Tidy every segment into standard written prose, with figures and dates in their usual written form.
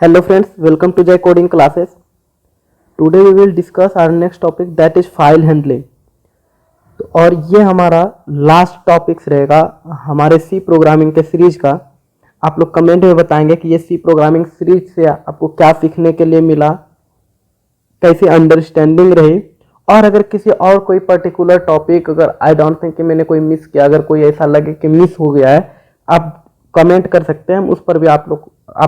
Hello friends, welcome to Jai Coding Classes. Today we will discuss our next topic that is file handling. और ये हमारा last topics रहेगा हमारे सी programming के series का। आप लोग कमेंट में बताएंगे कि ये सी प्रोग्रामिंग सीरीज से आपको क्या सीखने के लिए मिला, कैसी अंडरस्टैंडिंग रही, और अगर किसी और कोई पर्टिकुलर टॉपिक अगर आई डोंट थिंक कि मैंने कोई मिस किया, अगर कोई ऐसा लगे कि मिस हो गया है, आप कमेंट कर सकते हैं। हम उस पर भी आप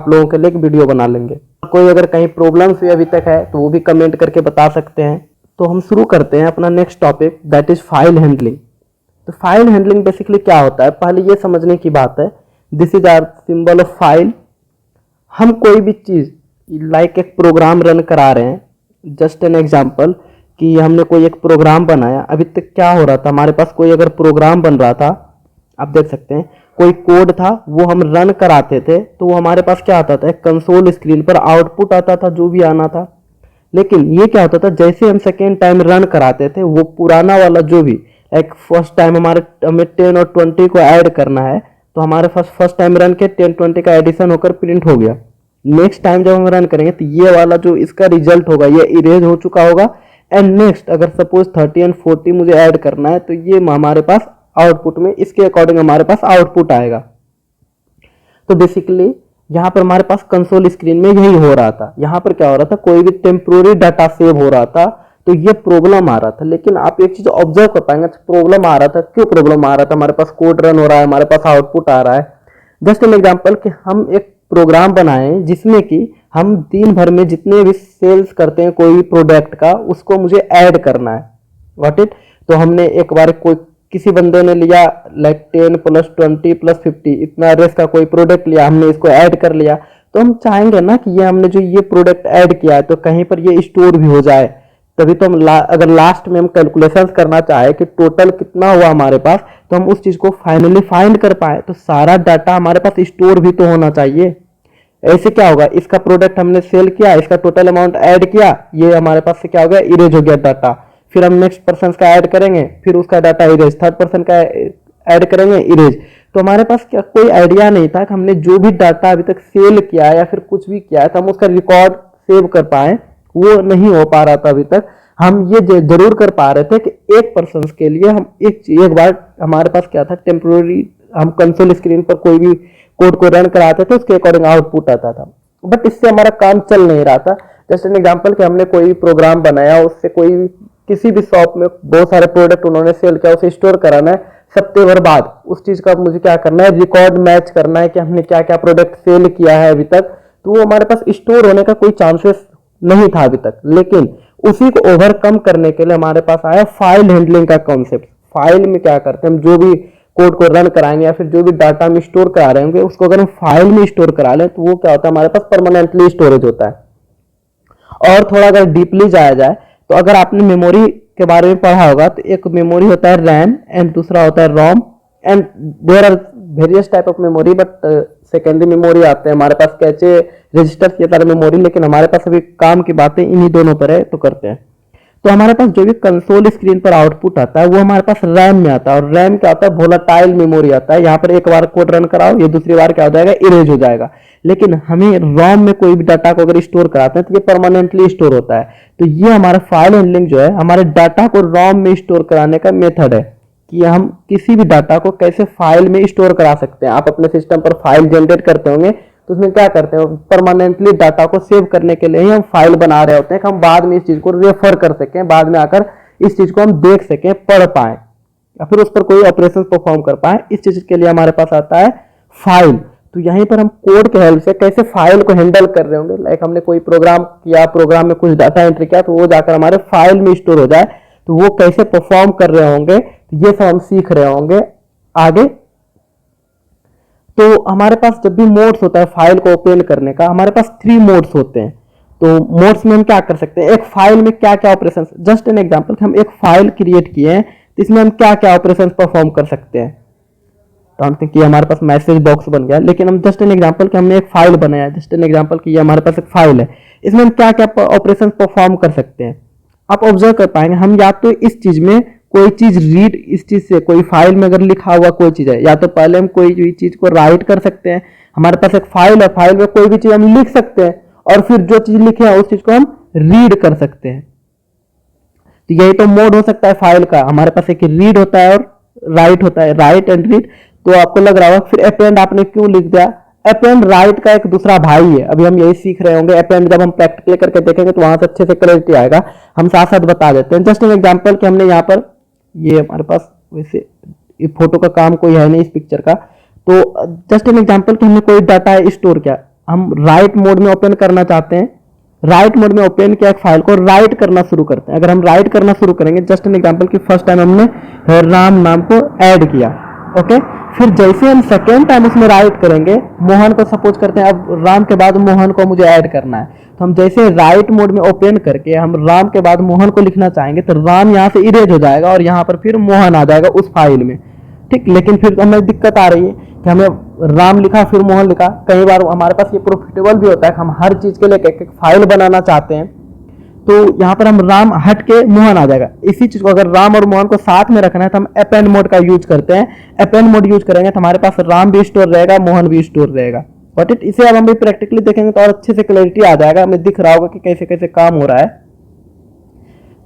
लोगों के लिए एक वीडियो बना लेंगे। कोई अगर कहीं प्रॉब्लम्स भी अभी तक है तो वो भी कमेंट करके बता सकते हैं। तो हम शुरू करते हैं अपना next topic that is file handling. तो फाइल हैंडलिंग बेसिकली क्या होता है, पहले ये समझने की बात है। This is our symbol of file. हम कोई भी चीज लाइक एक प्रोग्राम रन करा रहे हैं, जस्ट एन एग्जाम्पल कि हमने कोई एक प्रोग्राम बनाया। अभी तक क्या हो रहा था, हमारे पास कोई अगर प्रोग्राम बन रहा था, आप देख सकते हैं कोई कोड था, वो हम रन कराते थे तो वो हमारे पास क्या आता था, एक कंसोल स्क्रीन पर आउटपुट आता था जो भी आना था। लेकिन ये क्या होता था, जैसे हम सेकेंड टाइम रन कराते थे वो पुराना वाला जो भी एक फर्स्ट टाइम हमें 10 और 20 को ऐड करना है, तो हमारे पास फर्स्ट टाइम रन के 10-20 का एडिशन होकर प्रिंट हो गया। नेक्स्ट टाइम जब हम रन करेंगे तो ये वाला जो इसका रिजल्ट होगा ये इरेज हो चुका होगा। एंड नेक्स्ट अगर सपोज 30 एंड 40 मुझे ऐड करना है तो ये हमारे पास आउटपुट में इसके अकॉर्डिंग हमारे पास आउटपुट आएगा। तो बेसिकली यहाँ पर हमारे पास कंसोल स्क्रीन में यही हो रहा था। यहाँ पर क्या हो रहा था, कोई भी टेम्पोररी डाटा सेव हो रहा था तो ये प्रॉब्लम आ रहा था। लेकिन आप एक चीज ऑब्जर्व कर पाएंगे, प्रॉब्लम आ रहा था, क्यों प्रॉब्लम आ रहा था, हमारे पास कोड रन हो रहा है, हमारे पास आउटपुट आ रहा है। जस्ट एन एग्जाम्पल कि हम एक प्रोग्राम बनाए जिसमें कि हम दिन भर में जितने भी सेल्स करते हैं कोई भी प्रोडक्ट का, उसको मुझे ऐड करना है। व्हाट इट, तो हमने एक बार कोई किसी बंदे ने लिया लाइक 10 + 20 + 50 इतना रेस का कोई प्रोडक्ट लिया, हमने इसको ऐड कर लिया। तो हम चाहेंगे ना कि ये हमने जो ये प्रोडक्ट ऐड किया है तो कहीं पर ये स्टोर भी हो जाए। तभी तो हम अगर लास्ट में हम कैलकुलेशंस करना चाहे कि टोटल कितना हुआ हमारे पास, तो हम उस चीज को फाइनली फाइंड कर पाए। तो सारा डाटा हमारे पास स्टोर भी तो होना चाहिए। ऐसे क्या होगा, इसका प्रोडक्ट हमने सेल किया, इसका टोटल अमाउंट ऐड किया, ये हमारे पास से क्या हो गया, इरेज हो गया डाटा। फिर हम नेक्स्ट पर्सन का ऐड करेंगे, फिर उसका डाटा इरेज, थर्ड पर्सन का ऐड करेंगे, इरेज। तो हमारे पास क्या कोई आइडिया नहीं था कि हमने जो भी डाटा अभी तक सेल किया है या फिर कुछ भी किया है तो हम उसका रिकॉर्ड सेव कर पाए, वो नहीं हो पा रहा था अभी तक। हम ये जरूर कर पा रहे थे कि एक पर्सन के लिए हम एक बार हमारे पास क्या था, टेम्पोररी हम कंसोल स्क्रीन पर कोई भी कोड को रन कराते थे, उसके अकॉर्डिंग आउटपुट आता था। बट इससे हमारा काम चल नहीं रहा था। जस्ट एन एग्जाम्पल कि हमने कोई प्रोग्राम बनाया, उससे कोई किसी भी शॉप में बहुत सारे प्रोडक्ट उन्होंने सेल किया, उसे स्टोर कराना है। हफ्ते भर बाद उस चीज का मुझे क्या करना है, रिकॉर्ड मैच करना है कि हमने क्या क्या प्रोडक्ट सेल किया है अभी तक। तो वो हमारे पास स्टोर होने का कोई चांसेस नहीं था अभी तक। लेकिन उसी को ओवरकम करने के लिए हमारे पास आया फाइल हैंडलिंग का कॉन्सेप्ट। फाइल में क्या करते हैं, हम जो भी कोड को रन कराएंगे या फिर जो भी डाटा हम स्टोर करा रहे होंगे उसको अगर हम फाइल में स्टोर करा लें तो वो क्या होता है, हमारे पास परमानेंटली स्टोरेज होता है। और थोड़ा अगर डीपली जाया जाए तो अगर आपने मेमोरी के बारे में पढ़ा होगा तो एक मेमोरी होता है रैम एंड दूसरा होता है ROM, and there are various type of memory, but secondary memory आते हैं हमारे पास, कैचे, रजिस्टर, ये सारे मेमोरी। लेकिन हमारे पास अभी काम की बातें इन्हीं दोनों पर है तो करते हैं। तो हमारे पास जो भी कंसोल स्क्रीन पर आउटपुट आता है वो हमारे पास रैम में आता है, और रैम क्या होता है, वोलेटाइल मेमोरी आता है। यहाँ पर एक बार कोड रन कराओ, ये दूसरी बार क्या हो जाएगा, इरेज हो जाएगा। लेकिन हमें रोम में कोई भी डाटा को अगर स्टोर कराते हैं तो ये परमानेंटली स्टोर होता है। तो ये हमारा फाइल हैंडलिंग जो है, हमारे डाटा को रोम में स्टोर कराने का मेथड है कि हम किसी भी डाटा को कैसे फाइल में स्टोर करा सकते हैं। आप अपने सिस्टम पर फाइल जनरेट करते होंगे तो उसमें क्या करते हैं, परमानेंटली डाटा को सेव करने के लिए ही हम फाइल बना रहे होते हैं कि हम बाद में इस चीज को रेफर कर सकें, बाद में आकर इस चीज को हम देख सकें, पढ़ पाए या फिर उस पर कोई ऑपरेशन परफॉर्म कर पाए। इस चीज के लिए हमारे पास आता है फाइल। तो यहीं पर हम कोड के हेल्प से कैसे फाइल को हैंडल कर रहे होंगे, लाइक हमने कोई प्रोग्राम किया, प्रोग्राम में कुछ डाटा एंट्री किया तो वो जाकर हमारे फाइल में स्टोर हो जाए, तो वो कैसे परफॉर्म कर रहे होंगे ये सब हम सीख रहे होंगे आगे। तो हमारे पास जब भी मोड्स होता है फाइल को ओपन करने का, हमारे पास 3 मोड्स होते हैं। तो मोड्स में हम क्या कर सकते हैं, एक फाइल में क्या क्या ऑपरेशन, जस्ट एन एग्जांपल हम एक फाइल क्रिएट किए हैं तो इसमें हम क्या क्या ऑपरेशन परफॉर्म कर सकते हैं। डोंट थिंक कि हमारे पास मैसेज बॉक्स बन गया, लेकिन हम जस्ट एन एग्जांपल कि हमने एक फाइल बनाया, जस्ट एन एग्जांपल कि ये हमारे पास एक फाइल है, इसमें हम क्या क्या ऑपरेशन परफॉर्म कर सकते हैं। आप ऑब्जर्व कर पाएंगे, हम या तो इस चीज में कोई चीज रीड, इस चीज से कोई फाइल में अगर लिखा हुआ कोई चीज है, या तो पहले हम कोई भी चीज को राइट कर सकते हैं, हमारे पास एक फाइल है, फाइल में कोई भी चीज हम लिख सकते हैं और फिर जो चीज लिखे हैं उस चीज को हम रीड कर सकते हैं। तो यही तो मोड हो सकता है फाइल का। हमारे पास एक रीड होता है और राइट होता है, राइट एंड रीड। तो आपको लग रहा होगा फिर अपेंड आपने क्यों लिख दिया? अपेंड राइट का एक दूसरा भाई है। अभी हम यही सीख रहे होंगे। अपेंड जब हम प्रैक्टिकली करके देखेंगे तो वहां से अच्छे से क्लैरिटी आएगा। हम साथ साथ बता देते हैं। जस्ट एन एग्जांपल कि हमने यहाँ पर ये हमारे पास वैसे ये फोटो का काम कोई है नहीं इस पिक्चर का, तो जस्ट एन एग्जांपल कि हमने कोई डाटा स्टोर किया, हम राइट मोड में ओपन करना चाहते हैं। राइट मोड में ओपन किया एक फाइल को, राइट करना शुरू करते हैं। अगर हम राइट करना शुरू करेंगे, जस्ट एन एग्जांपल कि फर्स्ट टाइम हमने राम नाम को ऐड किया, ओके। फिर जैसे हम सेकेंड टाइम उसमें राइट करेंगे, मोहन को सपोज करते हैं, अब राम के बाद मोहन को मुझे ऐड करना है, तो हम जैसे राइट मोड में ओपन करके हम राम के बाद मोहन को लिखना चाहेंगे तो राम यहाँ से इरेज हो जाएगा और यहाँ पर फिर मोहन आ जाएगा उस फाइल में, ठीक। लेकिन फिर हमें दिक्कत आ रही है कि हमें राम लिखा फिर मोहन लिखा। कई बार हमारे पास ये प्रॉफिटेबल भी होता है कि हम हर चीज के लिए एक एक फाइल बनाना चाहते हैं, तो यहाँ पर हम राम हट के मोहन आ जाएगा। इसी चीज को अगर राम और मोहन को साथ में रखना है तो हम अपेंड मोड का यूज करते हैं। अपेंड मोड यूज करेंगे तो हमारे पास राम भी स्टोर रहेगा, मोहन भी स्टोर रहेगा। बट इसे अब हम भी प्रैक्टिकली देखेंगे तो और अच्छे से क्लैरिटी आ जाएगा, हमें दिख रहा होगा कि कैसे कैसे काम हो रहा है।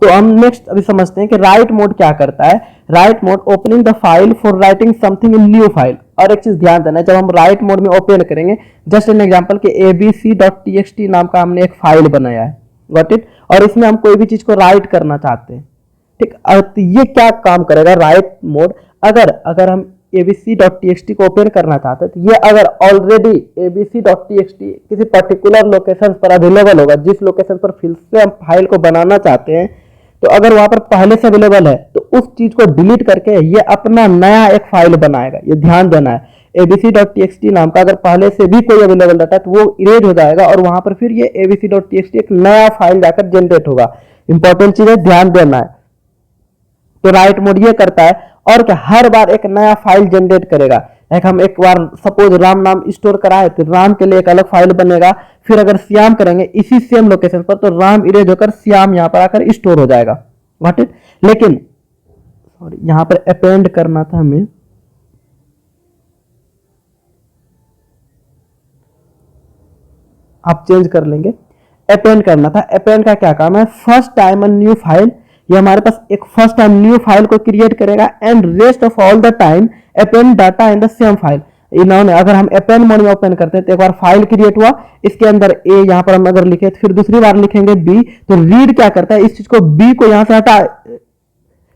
तो हम नेक्स्ट अभी समझते हैं कि राइट मोड क्या करता है। Right mode opening the file for writing something in new file. और एक चीज ध्यान देना है, जब हम राइट मोड में ओपन करेंगे, जस्ट एन एग्जांपल कि abc.txt नाम का हमने एक फाइल बनाया है, गॉट इट, और इसमें हम कोई भी चीज को राइट करना चाहते हैं, ठीक। तो ये क्या काम करेगा राइट मोड? अगर हम abc.txt को ओपन करना चाहते हैं तो ये अगर ऑलरेडी abc.txt किसी पर्टिकुलर लोकेशन पर अवेलेबल होगा, जिस लोकेशन पर फिर से हम फाइल को बनाना चाहते हैं, तो अगर वहां पर पहले से अवेलेबल है तो उस चीज को डिलीट करके ये अपना नया एक फाइल बनाएगा। ये ध्यान देना है, abc.txt नाम का अगर पहले से भी कोई अवेलेबल रहता है तो वो इरेज हो जाएगा और वहां पर फिर ये abc.txt एक नया फाइल जाकर जनरेट होगा। इंपॉर्टेंट चीज है, ध्यान देना है। तो राइट मोड ये करता है और क्या, हर बार एक नया फाइल जनरेट करेगा। एक हम एक बार सपोज राम नाम स्टोर कराए तो राम के लिए एक अलग फाइल बनेगा। फिर अगर श्याम करेंगे इसी सेम लोकेशन पर तो राम इरेज होकर श्याम यहाँ पर आकर स्टोर हो जाएगा, गॉट इट। लेकिन सॉरी, यहाँ पर अपेंड करना था हमें, आप चेंज कर लेंगे, अपेंड करना था। अपेंड का क्या काम है? First time a new file, ये हमारे पास एक फर्स्ट टाइम न्यू फाइल को क्रिएट करेगा and rest of all the time append data in the same file. इन्होंने अगर हम अपेंड मोड में ओपन करते हैं तो एक बार फाइल क्रिएट हुआ, इसके अंदर ए यहाँ पर हम अगर लिखे तो फिर दूसरी बार लिखेंगे बी, तो रीड क्या करता है, इस चीज को बी को यहां से हटा,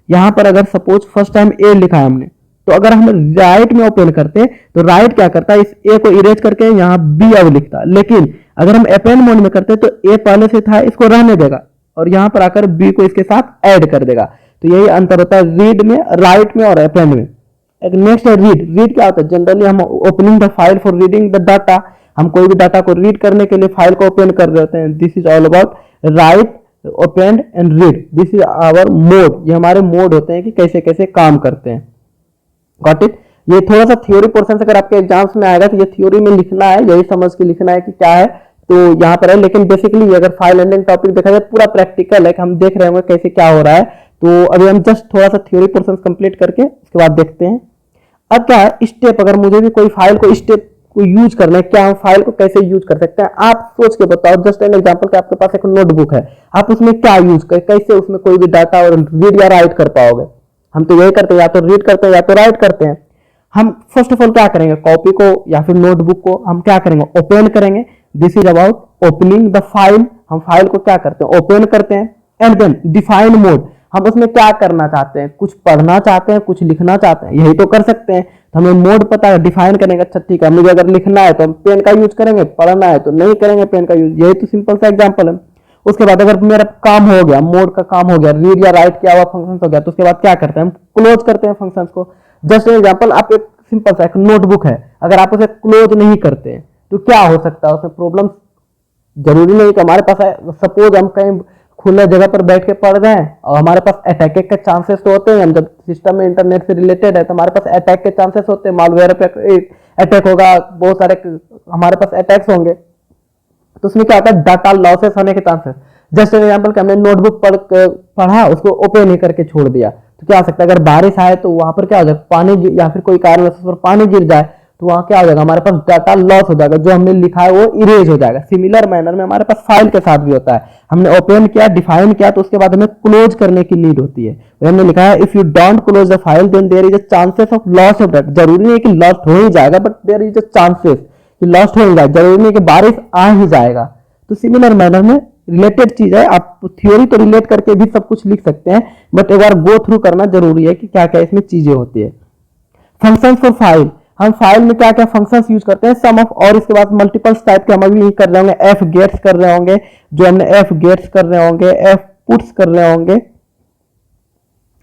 यहां पर अगर सपोज फर्स्ट टाइम ए लिखा है हमने, तो अगर हम राइट में ओपन करते तो राइट क्या करता है, इस ए को इरेज करके यहाँ बी अब लिखता। लेकिन अगर हम अपेंड मोड में करते तो ए पहले से था, इसको रहने देगा और यहां पर आकर बी को इसके साथ ऐड कर देगा। तो यही अंतर होता है रीड में, राइट में और अपेंड में। एक नेक्स्ट है रीड। रीड क्या होता है? जनरली हम opening the file for reading the data, हम कोई भी डाटा को रीड करने के लिए फाइल को ओपन कर देते हैं। This is all about write, open and read. This is our mode. ये हमारे मोड होते हैं कि कैसे कैसे काम करते हैं, गॉट इट। ये थोड़ा सा थ्योरी पोर्शन अगर आपके एग्जाम्स में आएगा तो ये थ्योरी में लिखना है, यही समझ के लिखना है कि क्या है, तो यहाँ पर है। लेकिन बेसिकली अगर फाइल हैंडलिंग टॉपिक देखा जाए पूरा प्रैक्टिकल है कि हम देख रहे होंगे कैसे क्या हो रहा है। तो अभी हम जस्ट थोड़ा सा थ्योरी पोर्शन कंप्लीट करके उसके बाद देखते हैं। अब क्या है स्टेप, अगर मुझे भी कोई फाइल को स्टेप को यूज करना है, क्या हम फाइल को कैसे यूज कर सकते हैं, आप सोच के बताओ। जस्ट एन एग्जांपल कि आपके पास एक नोटबुक है, आप उसमें क्या यूज कर, कैसे उसमें कोई भी डाटा और रीड या राइट कर पाओगे। हम तो यही करते हैं, या तो रीड करते हैं या तो राइट करते हैं। हम फर्स्ट ऑफ ऑल क्या करेंगे, कॉपी को या फिर नोटबुक को हम क्या करेंगे, ओपन करेंगे। This is about opening the file. हम फाइल को क्या करते हैं, ओपन करते हैं। एंड देन डिफाइन मोड, हम उसमें क्या करना चाहते हैं, कुछ पढ़ना चाहते हैं, कुछ लिखना चाहते हैं, यही तो कर सकते हैं। तो हमें मोड पता है, डिफाइन करने का। अच्छा ठीक है, मुझे अगर लिखना है तो हम पेन का यूज करेंगे, पढ़ना है तो नहीं करेंगे पेन का यूज, यही तो सिंपल सा एग्जांपल है। उसके बाद अगर मेरा काम हो गया, मोड का काम हो गया, रीड या राइट किया हुआ फंक्शन हो गया, तो उसके बाद क्या करते हैं, हम क्लोज करते हैं फंक्शन को। जस्ट एग्जाम्पल, आप एक सिंपल सा एक नोटबुक है, अगर आप उसे क्लोज नहीं करते हैं तो क्या हो सकता है, उसमें प्रॉब्लम। जरूरी नहीं कि हमारे पास है, सपोज हम कहीं खुले जगह पर बैठ के पढ़ रहे हैं और हमारे पास अटैक के चांसेस तो होते हैं। हम जब सिस्टम में इंटरनेट से रिलेटेड है तो हमारे पास अटैक के चांसेस होते हैं, मालवेयर पे अटैक होगा, बहुत सारे हमारे पास अटैक्स होंगे। तो उसमें क्या होता है, डाटा लॉसेस होने के चांसेस। जस्ट एन एग्जांपल कि हमने नोटबुक पढ़ा, उसको ओपन नहीं करके छोड़ दिया, तो क्या हो सकता है, अगर बारिश आए तो वहां पर क्या हो जाए, पानी या फिर कोई कारण उस पर पानी गिर जाए तो वहाँ क्या हो जाएगा, हमारे पास डाटा लॉस हो जाएगा, जो हमने लिखा है वो इरेज हो जाएगा। सिमिलर मैनर में हमारे पास फाइल के साथ भी होता है, हमने ओपन किया, डिफाइन किया, तो उसके बाद हमें क्लोज करने की नीड होती है। हमने लिखा है if you don't close the file then there is a chances of loss of data. जरूरी नहीं है कि लॉस्ट हो ही जाएगा, but there is a chances कि लॉस्ट हो ही जाएगा, जरूरी नहीं कि बारिश आ ही जाएगा। तो सिमिलर मैनर में रिलेटेड चीज है, आप थ्योरी तो रिलेट करके भी सब कुछ लिख सकते हैं, बट एक बार गो थ्रू करना जरूरी है कि क्या क्या इसमें चीजें होती है। फंक्शन फॉर फाइल, हम फाइल में क्या क्या फंक्शंस यूज करते हैं, सम ऑफ, और इसके बाद मल्टीपल्स टाइप के हम अभी कर रहे होंगे, एफ गेट्स कर रहे होंगे, जो हमने एफ गेट्स कर रहे होंगे, एफ पुट्स कर रहे होंगे,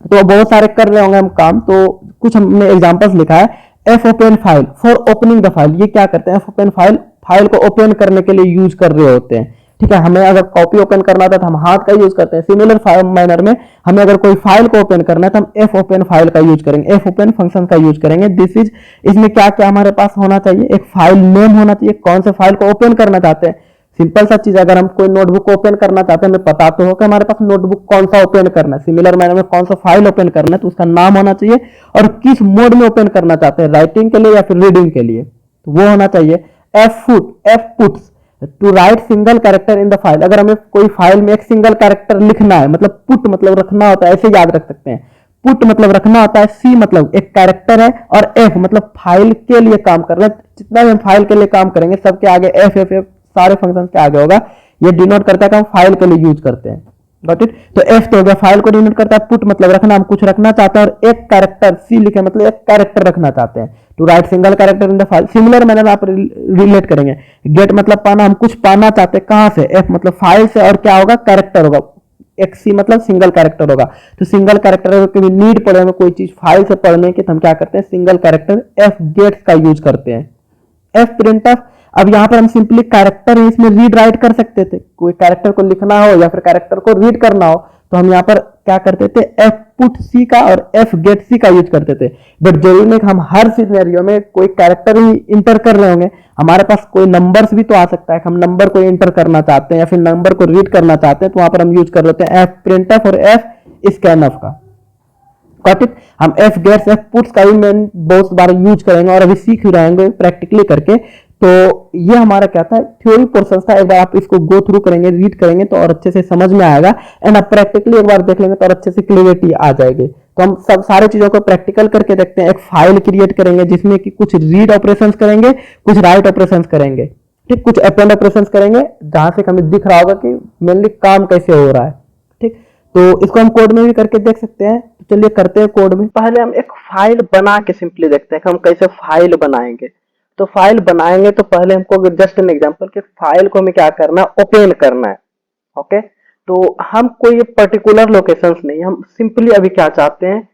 तो बहुत सारे कर रहे होंगे हम काम। तो कुछ हमने एग्जांपल्स लिखा है। F open file for opening the file, ये क्या करते हैं, एफ ओपन फाइल फाइल को ओपन करने के लिए यूज कर रहे होते हैं। ठीक है, हमें अगर कॉपी ओपन करना था तो हम हाथ का यूज करते हैं। सिमिलर मैनर में हमें अगर कोई फाइल को ओपन करना है तो हम एफ ओपन फाइल का यूज करेंगे, एफ ओपन फंक्शन का यूज करेंगे। दिस इज, इसमें क्या क्या हमारे पास होना चाहिए, एक फाइल नेम होना चाहिए, कौन से फाइल को ओपन करना चाहते हैं। सिंपल सा चीज, अगर हम कोई नोटबुक ओपन करना चाहते हैं, हमें पता तो हो कि हमारे पास नोटबुक कौन सा ओपन करना है। सिमिलर मैनर में कौन सा फाइल ओपन करना है तो उसका नाम होना चाहिए, और किस मोड में ओपन करना चाहते हैं, राइटिंग के लिए या फिर रीडिंग के लिए, तो वो होना चाहिए। F puts to write single character in the file, अगर हमें कोई फाइल में एक सिंगल कैरेक्टर लिखना है, मतलब पुट मतलब रखना होता है, ऐसे याद रख सकते हैं। पुट मतलब रखना होता है, सी मतलब एक कैरेक्टर है, और एफ मतलब फाइल के लिए काम कर रहे हैं। जितना भी हम फाइल के लिए काम करेंगे सबके आगे एफ एफ एफ सारे फंक्शन के आगे होगा। ये डिनोट करता है कि हम फाइल के लिए यूज करते हैं। Got it. तो एफ तो हो गया, फाइल को डिनोट करता है। पुट मतलब रखना, हम कुछ रखना चाहते हैं, और एक कैरेक्टर, सी लिखे मतलब एक कैरेक्टर रखना चाहते हैं, to write single character in the file. Similar manner आप रिलेट करेंगे। गेट मतलब पाना, हम कुछ पाना चाहते हैं, कहां से, एफ मतलब फाइल से, और क्या होगा, कैरेक्टर होगा। एक सी मतलब सिंगल कैरेक्टर होगा, तो सिंगल कैरेक्टर की नीड पड़े हमें कोई चीज फाइल से पढ़ने की, तो हम क्या करते हैं, सिंगल कैरेक्टर एफ गेट्स का यूज करते हैं। एफ प्रिंट एफ, अब यहां पर हम सिंपली कैरेक्टर है इसमें रीड राइट कर सकते थे, कोई कैरेक्टर को लिखना हो या फिर कैरेक्टर को रीड करना हो, तो हम यहां पर क्या करते थे, एफ पुट सी का और एफ गेट सी का यूज करते थे। बट जरूरी नहीं कि हम हर सिनेरियो में कोई कैरेक्टर ही इंटर कर रहे होंगे, हमारे पास कोई नंबर्स भी तो आ सकता है कि हम नंबर को इंटर करना चाहते हैं या फिर नंबर को रीड करना चाहते हैं, तो वहां पर हम यूज कर लेते हैं एफ प्रिंट एफ और एफ स्कैन का। हम एफ गेट्स एफ पुट्स का भी मैं बहुत बार यूज करेंगे और अभी सीख रहेंगे प्रैक्टिकली करके। तो ये हमारा क्या था, थ्योरी पोर्शन था। एक बार आप इसको गो थ्रू करेंगे, रीड करेंगे तो और अच्छे से समझ में आएगा, एंड आप प्रैक्टिकली एक बार देख लेंगे तो और अच्छे से क्लियरिटी आ जाएगी। तो हम सब सारे चीजों को प्रैक्टिकल करके देखते हैं। एक फाइल क्रिएट करेंगे जिसमें कि कुछ रीड ऑपरेशंस करेंगे, कुछ राइट ऑपरेशंस करेंगे, ठीक, कुछ अपेंड ऑपरेशंस करेंगे, जहां से हमें दिख रहा होगा कि मेनली काम कैसे हो रहा है। ठीक, तो इसको हम कोड में भी करके देख सकते हैं। तो चलिए करते हैं कोड में। पहले हम एक फाइल बना के सिंपली देखते हैं कि हम कैसे फाइल बनाएंगे। तो फाइल बनाएंगे तो पहले हमको जस्ट एन एग्जांपल कि फाइल को हमें क्या करना है, ओपन करना है। ओके, तो हम कोई पर्टिकुलर लोकेशंस नहीं, हम सिंपली अभी क्या चाहते हैं,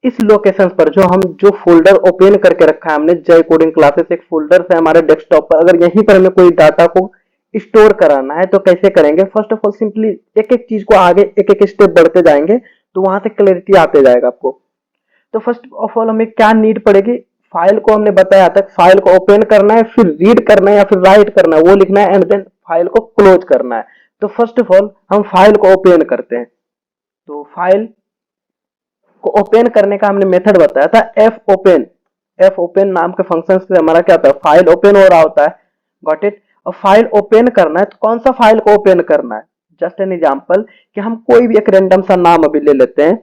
इस लोकेशन पर जो फोल्डर ओपन करके रखा है हमने, जय कोडिंग क्लासेस एक फोल्डर है हमारे डेस्कटॉप पर, अगर यहीं पर हमें कोई डाटा को स्टोर कराना है तो कैसे करेंगे। फर्स्ट ऑफ ऑल सिंपली एक एक चीज को आगे एक एक स्टेप बढ़ते जाएंगे तो वहां से क्लैरिटी आते जाएगा आपको। तो फर्स्ट ऑफ ऑल हमें क्या नीड पड़ेगी, फाइल को हमने बताया था, फाइल को ओपन करना है, फिर रीड करना है या फिर राइट करना है, वो लिखना है, एंड देन फाइल को क्लोज करना है। तो फर्स्ट ऑफ ऑल हम फाइल को ओपन करते हैं। तो फाइल को ओपन करने का हमने मेथड बताया था, एफ ओपन। एफ ओपन नाम के फंक्शन से हमारा क्या होता है, फाइल ओपन हो रहा होता है। Got it. और फाइल ओपन करना है तो कौन सा फाइल को ओपन करना है, जस्ट एन एग्जांपल कि हम कोई भी एक रैंडम सा नाम अभी ले लेते हैं,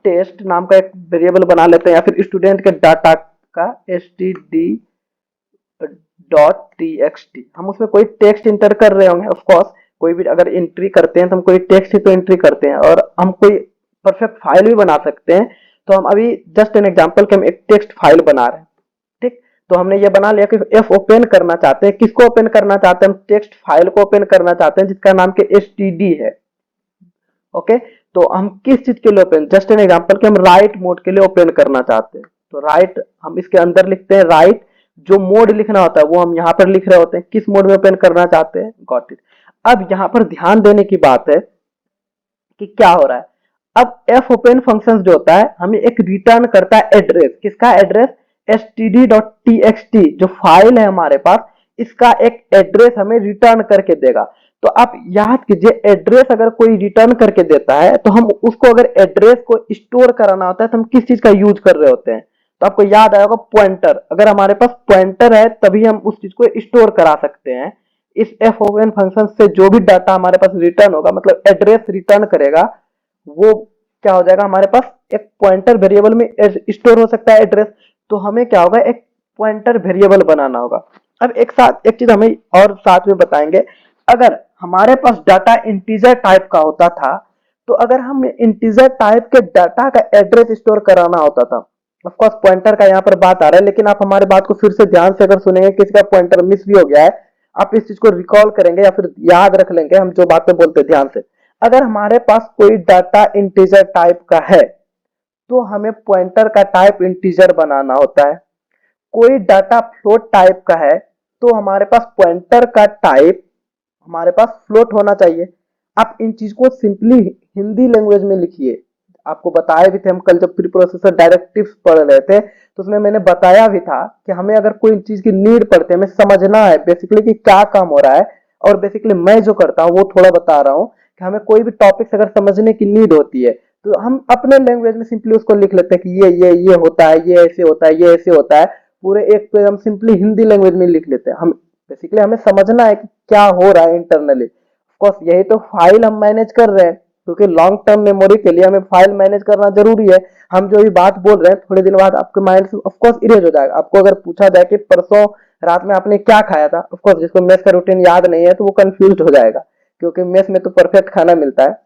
टेस्ट नाम का एक वेरिएबल बना लेते हैं, या फिर स्टूडेंट के डाटा का std.txt, हम उसमें कोई टेक्स्ट इंटर कर रहे होंगे। ऑफ कोर्स कोई भी अगर एंट्री करते हैं तो हम कोई टेक्स्ट ही तो एंट्री करते हैं, और हम कोई परफेक्ट फाइल भी बना सकते हैं। तो हम अभी जस्ट एन एग्जांपल कि हम एक टेक्स्ट फाइल बना रहे हैं। ठीक, तो हमने ये बना लिया कि एफ ओपन करना चाहते हैं, किसको ओपन करना चाहते हैं, हम टेक्स्ट फाइल को ओपन करना चाहते हैं जिसका नाम के std है। ओके, तो हम किस चीज के लिए ओपन, जस्ट एन एग्जांपल कि हम राइट मोड के लिए ओपन करना चाहते हैं। तो राइट हम इसके अंदर लिखते हैं राइट, जो मोड लिखना होता है वो हम यहाँ पर लिख रहे होते हैं, किस मोड में ओपन करना चाहते हैं। Got it. अब यहाँ पर ध्यान देने की बात है कि क्या हो रहा है, अब एफ ओपन फंक्शन जो होता है हमें एक रिटर्न करता है एड्रेस, किसका एड्रेस, std.txt जो फाइल है हमारे पास, इसका एक एड्रेस हमें रिटर्न करके देगा। तो आप याद कीजिए, एड्रेस अगर कोई रिटर्न करके देता है तो हम उसको, अगर एड्रेस को स्टोर कराना होता है तो हम किस चीज का यूज कर रहे होते हैं, तो आपको याद आएगा पॉइंटर, अगर हमारे पास पॉइंटर है तभी हम उस चीज को स्टोर करा सकते हैं। इस एफ ओपन फंक्शन से जो भी डाटा हमारे पास रिटर्न होगा, मतलब एड्रेस रिटर्न करेगा, वो क्या हो जाएगा, हमारे पास एक पॉइंटर वेरिएबल में स्टोर हो सकता है एड्रेस। तो हमें क्या होगा, एक पॉइंटर वेरिएबल बनाना होगा। अब एक चीज हमें और साथ में बताएंगे, अगर हमारे पास डाटा इंटीजर टाइप का होता था, तो अगर हम इंटीजर टाइप के डाटा का एड्रेस स्टोर कराना होता था, ऑफ कोर्स पॉइंटर का यहाँ पर बात आ रहा है, लेकिन आप हमारे बात को फिर से ध्यान से अगर सुनेंगे, किसी का पॉइंटर मिस भी हो गया है, आप इस चीज को रिकॉल करेंगे या फिर याद रख लेंगे हम जो बातें बोलते हैं ध्यान से। अगर हमारे पास कोई डाटा इंटीजर टाइप का है तो हमें पॉइंटर का टाइप इंटीजर बनाना होता है। कोई डाटा फ्लोट टाइप का है तो हमारे पास पॉइंटर का टाइप हमारे पास फ्लोट होना चाहिए। आप इन चीज को सिंपली हिंदी लैंग्वेज में लिखिए। आपको बताया भी थे, हम कल जब प्री प्रोसेसर डायरेक्टिव्स पढ़ रहे थे तो उसमें मैंने बताया भी था कि हमें अगर कोई चीज की नीड पड़ती है, हमें समझना है बेसिकली कि क्या काम हो रहा है, और बेसिकली मैं जो करता हूँ वो थोड़ा बता रहा हूँ कि हमें कोई भी टॉपिक्स अगर समझने की नीड होती है तो हम अपने लैंग्वेज में सिंपली उसको लिख लेते हैं कि ये होता है, ये ऐसे होता है, ये ऐसे होता है। पूरे एक पेज हम सिंपली हिंदी लैंग्वेज में लिख लेते हैं। हम बेसिकली हमें समझना है कि क्या हो रहा है इंटरनली। ऑफकोर्स यही तो फाइल हम मैनेज कर रहे हैं, क्योंकि लॉन्ग टर्म मेमोरी के लिए हमें फाइल मैनेज करना जरूरी है। हम जो भी बात बोल रहे हैं थोड़े दिन बाद आपके माइंड से ऑफकोर्स इरेज हो जाएगा। आपको अगर पूछा जाए कि परसों रात में आपने क्या खाया था, ऑफकोर्स जिसको मेस का रूटीन याद नहीं है तो वो कंफ्यूज हो जाएगा, क्योंकि मेस में तो परफेक्ट खाना मिलता है।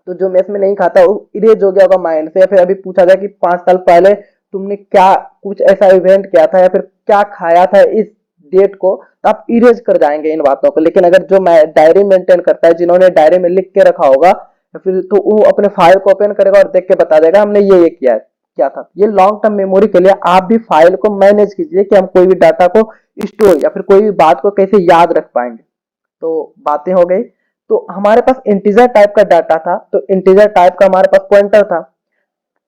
तो जो मेस में नहीं खाता वो इरेज हो गया होगा माइंड से। या फिर अभी पूछा जाए कि 5 साल पहले तुमने क्या कुछ ऐसा इवेंट किया था या फिर क्या खाया था इस डेट को, तो आप इरेज कर जाएंगे इन बातों को। लेकिन अगर जो डायरी मेंटेन करता है, जिन्होंने डायरी में लिख के रखा होगा, फिर तो वो अपने फाइल को ओपन करेगा और देख के बता देगा हमने ये किया है, क्या था। ये लॉन्ग टर्म मेमोरी के लिए आप भी फाइल को मैनेज कीजिए कि हम कोई भी डाटा को स्टोर या फिर कोई भी बात को कैसे याद रख पाएंगे। तो बातें हो गई। तो हमारे पास इंटीजर टाइप का डाटा था, तो इंटीजर टाइप का हमारे पास पॉइंटर था।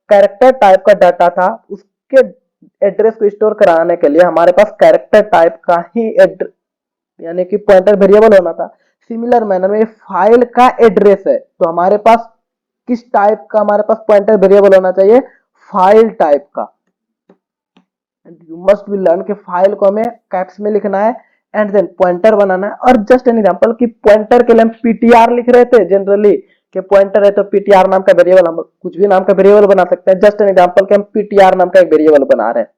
कैरेक्टर टाइप का डाटा था, उसके एड्रेस को स्टोर कराने के लिए हमारे पास कैरेक्टर टाइप का ही यानी कि पॉइंटर वेरिएबल होना था। सिमिलर मैनर में फाइल का एड्रेस है तो हमारे पास किस टाइप का हमारे पास पॉइंटर वेरिएबल होना चाहिए, फाइल टाइप का। यू मस्ट बी लर्न कि फाइल को हमें कैप्स में लिखना है एंड देन पॉइंटर बनाना है। और जस्ट एन एग्जांपल कि पॉइंटर के लिए हम पीटीआर लिख रहे थे जनरली, कि पॉइंटर है तो पीटीआर नाम का वेरिएबल, हम कुछ भी नाम का वेरिएबल बना सकते हैं। जस्ट एन एग्जांपल कि हम पीटीआर नाम का एक वेरिएबल बना रहे हैं,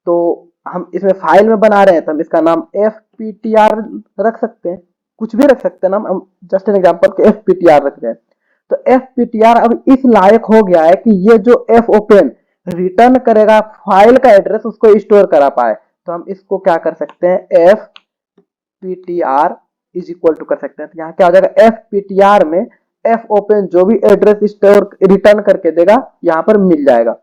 तो हम इसमें फाइल में बना रहे हैं तो हम इसका नाम fptr रख सकते हैं, कुछ भी रख सकते हैं नाम। हम जस्ट एन एग्जांपल के fptr रख रहे हैं। तो fptr अब इस लायक हो गया है कि ये जो f ओपन रिटर्न करेगा फाइल का एड्रेस उसको स्टोर करा पाए। तो हम इसको क्या कर सकते हैं, fptr इज इक्वल टू कर सकते हैं। तो यहाँ क्या हो जाएगा, fptr में f ओपन जो भी एड्रेस स्टोर रिटर्न करके देगा यहाँ पर मिल जाएगा।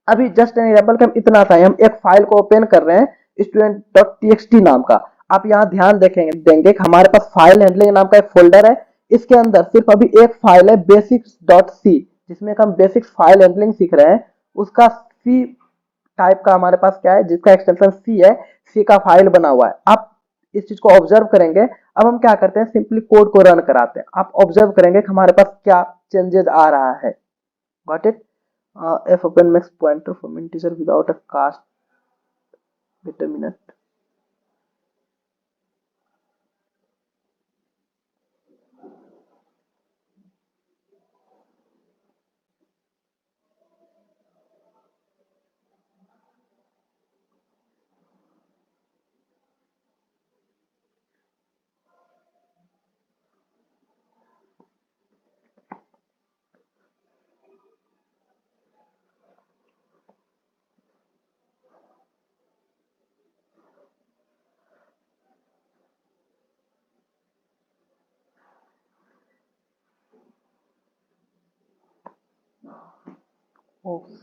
अभी जस्ट एन एग्जांपल हम इतना सा हम एक फाइल को ओपन कर रहे हैं student.txt नाम का। आप यहाँ ध्यान देंगे कि हमारे पास फाइल हैंडलिंग नाम का एक फोल्डर है। इसके अंदर सिर्फ अभी एक फाइल है basics.c, जिसमें हम बेसिक्स फाइल हैंडलिंग सीख रहे हैं। उसका सी टाइप का हमारे पास क्या है, जिसका एक्सटेंशन सी है, सी का फाइल बना हुआ है। आप इस चीज को ऑब्जर्व करेंगे। अब हम क्या करते हैं, सिंपली कोड को रन कराते हैं। आप ऑब्जर्व करेंगे कि हमारे पास क्या चेंजेस आ रहा है। Got it? f open makes pointer from integer without a cast. Wait a minute.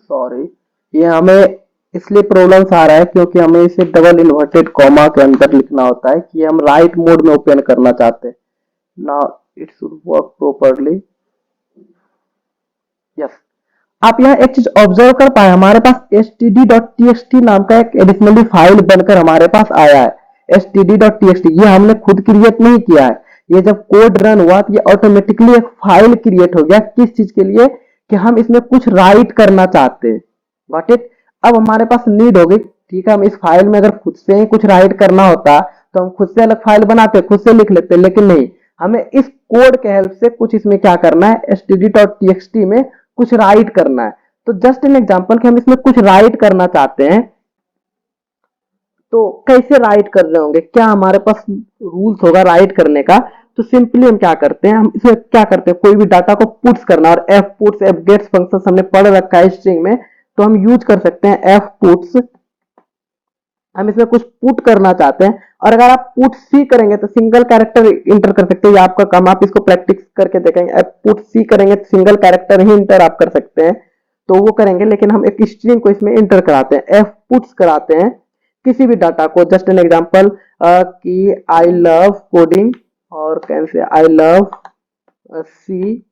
Sorry, ये हमें इसलिए प्रॉब्लम्स आ रहा है क्योंकि हमें इसे डबल इन्वर्टेड कॉमा के अंदर लिखना होता है कि हम राइट मोड में ओपन करना चाहते हैं। Now it should work properly. Yes, आप यहाँ एक चीज ऑब्जर्व कर पाए, हमारे पास std.txt नाम का एक एडिशनली फाइल बनकर हमारे पास आया है। std.txt ये हमने खुद क्रिएट नहीं किया है। ये जब कोड रन हुआ तो ये ऑटोमेटिकली एक फाइल क्रिएट हो गया। किस चीज के लिए, कि हम इसमें कुछ राइट करना चाहते हैं। Got it? अब हमारे पास नीड होगी, ठीक है, हम इस फाइल में अगर खुद से ही कुछ राइट करना होता तो हम खुद से अलग फाइल बनाते, खुद से लिख लेते, लेकिन नहीं, हमें इस कोड के हेल्प से कुछ इसमें क्या करना है, std.txt में कुछ राइट करना है। तो जस्ट एन एग्जांपल कि हम इसमें कुछ राइट करना चाहते हैं, तो कैसे राइट कर रहे होंगे, क्या हमारे पास रूल्स होगा राइट करने का। तो सिंपली हम क्या करते हैं, हम इसमें क्या करते हैं, कोई भी डाटा को पुट्स करना, और F puts F gets function हमने पढ़ रखा है स्ट्रिंग में, तो हम यूज कर सकते हैं एफ पुट्स। हम इसमें कुछ पुट करना चाहते हैं, और अगर आप पुट सी करेंगे तो सिंगल कैरेक्टर इंटर कर सकते हैं, ये आपका काम, आप इसको प्रैक्टिस करके देखेंगे। पुट सी करेंगे तो सिंगल कैरेक्टर ही इंटर आप कर सकते हैं, तो वो करेंगे, लेकिन हम एक स्ट्रिंग को इसमें इंटर कराते हैं, एफ पुट्स कराते हैं किसी भी डाटा को। जस्ट एन एग्जांपल कि आई लव कोडिंग, और can say I love C,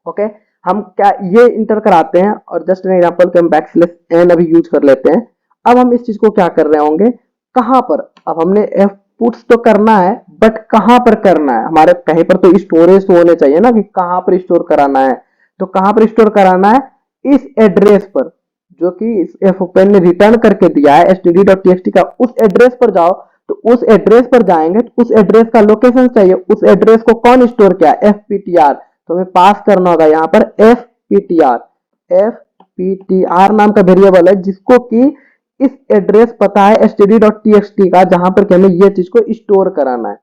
okay. हम क्या ये इंटर कराते हैं, और जस्ट एन एग्जांपल पे हम बैकस्लैश एन अभी यूज कर लेते हैं। अब हम इस चीज को क्या कर रहे होंगे, कहां पर, अब हमने एफ पुट्स तो करना है, बट कहां पर करना है, हमारे कहीं पर तो स्टोरेज तो होने चाहिए ना, कि कहां पर स्टोर कराना है। तो कहां पर स्टोर कराना है, इस एड्रेस पर, जो कि इस एफ ओपन ने रिटर्न करके दिया है std.txt का, उस एड्रेस पर जाओ। तो उस एड्रेस पर जाएंगे तो उस एड्रेस का लोकेशन चाहिए, उस एड्रेस को कौन स्टोर किया, fptr। तो हमें पास करना होगा यहाँ पर fptr। fptr नाम का वेरिएबल है, जिसको कि इस एड्रेस पता है std.txt का, जहां पर कि हमें ये चीज को स्टोर कराना है।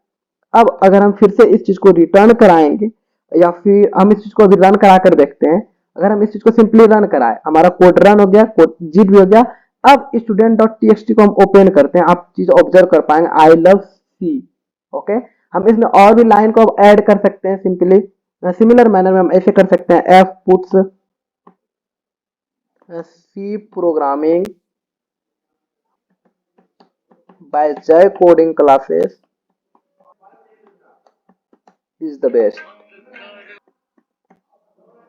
अब अगर हम फिर से इस चीज को रिटर्न कराएंगे, या फिर हम इस चीज को अभी रन करा कर देखते हैं। अगर हम इस चीज को सिंपली रन कराए, हमारा कोड रन हो गया, कोड जीत भी हो गया। अब student dot T x T को हम ओपन करते हैं, आप चीज ऑब्जर्व कर पाएंगे, आई लव सी, ओके। हम इसमें और भी लाइन को अब ऐड कर सकते हैं, सिंपली सिमिलर मैनर में हम ऐसे कर सकते हैं, fputs C programming by J coding classes is the best,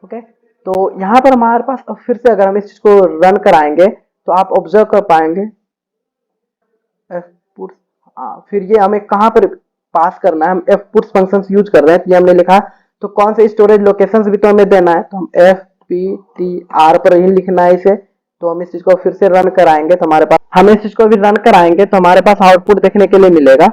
okay. तो यहाँ पर हमारे पास अब फिर से अगर हम इस चीज को रन कराएंगे तो आप ऑब्जर्व कर पाएंगे एफ पुट्स, फिर ये हमें कहाँ पर पास करना है, हम एफ पुट्स फंक्शन यूज कर रहे हैं, तो ये हमने लिखा। तो कौन से स्टोरेज लोकेशन भी तो हमें देना है, तो हम एफ पी टी आर पर ही लिखना है इसे। तो हम इस चीज को फिर से रन कराएंगे तो हमारे पास, हम इस चीज को भी रन कराएंगे तो हमारे पास आउटपुट देखने के लिए मिलेगा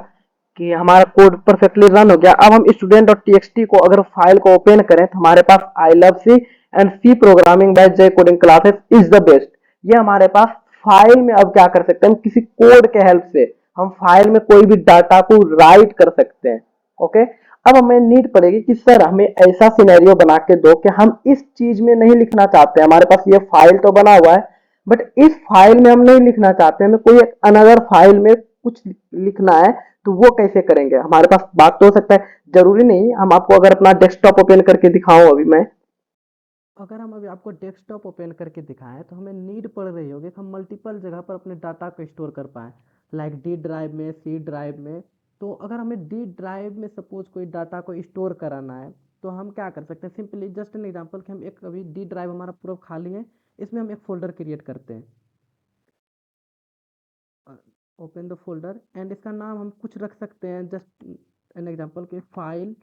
कि हमारा कोड परफेक्टली रन हो गया। अब हम स्टूडेंट डॉट टी को अगर फाइल को ओपन करें तो हमारे पास I love C and C programming by J coding classes is the best, ये हमारे पास फाइल में अब क्या कर सकते हैं, हम किसी कोड के हेल्प से हम फाइल में कोई भी डाटा को राइट कर सकते हैं, ओके। अब हमें नीड पड़ेगी कि सर हमें ऐसा सिनेरियो बना के दो कि हम इस चीज में नहीं लिखना चाहते, हमारे पास ये फाइल तो बना हुआ है, बट इस फाइल में हम नहीं लिखना चाहते, हमें कोई अनदर फाइल में कुछ लिखना है। तो वो कैसे करेंगे, हमारे पास बात तो हो सकता है, जरूरी नहीं हम आपको अगर अपना डेस्कटॉप ओपन करके दिखाऊं अभी मैं, अगर हम अभी आपको डेस्कटॉप ओपन करके दिखाएं तो हमें नीड पड़ रही होगी कि हम मल्टीपल जगह पर अपने डाटा को स्टोर कर पाएँ, लाइक डी ड्राइव में, सी ड्राइव में। तो अगर हमें डी ड्राइव में सपोज कोई डाटा को स्टोर कराना है, तो हम क्या कर सकते हैं, सिंपली जस्ट एन एग्जांपल कि हम एक अभी डी ड्राइव हमारा पूरा खाली है, इसमें हम एक फोल्डर क्रिएट करते हैं, ओपन द फोल्डर, एंड इसका नाम हम कुछ रख सकते हैं, जस्ट एन एग्जांपल के फाइल,